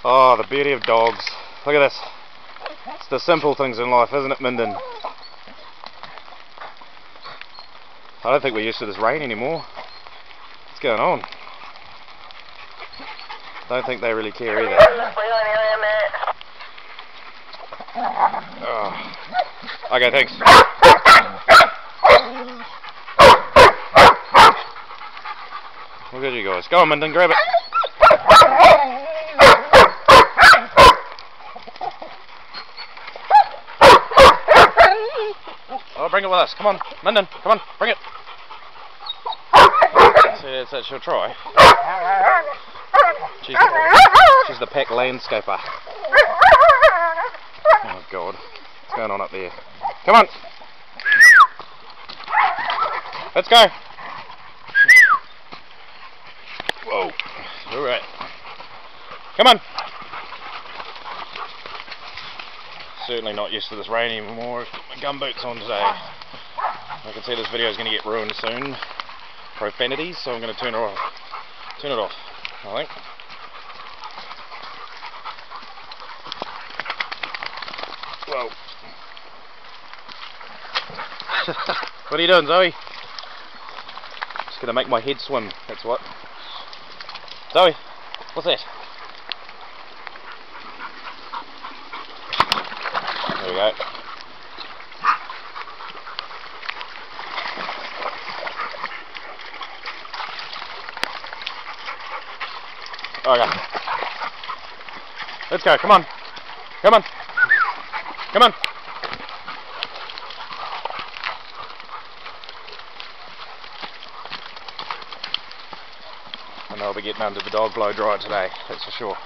Oh, the beauty of dogs. Look at this. It's the simple things in life, isn't it, Minden? I don't think we're used to this rain anymore. What's going on? Don't think they really care either. Oh. Okay, thanks. Look at you guys. Go on, Minden, grab it. Oh, bring it with us. Come on, Minden. Come on, bring it. See, that's it. She'll try. She's the pack landscaper. Oh God, what's going on up there? Come on. Let's go. Whoa. All right. Come on. Certainly not used to this rain anymore. I've got my gumboots on today. I can see this video is going to get ruined soon. Profanities, so I'm going to turn it off. Turn it off, I think. Whoa. What are you doing, Zoe? Just going to make my head swim, that's what. Zoe, what's that? There we go. Okay. Let's go, come on. Come on. Come on. I know I'll be getting under the dog blow dryer today, that's for sure.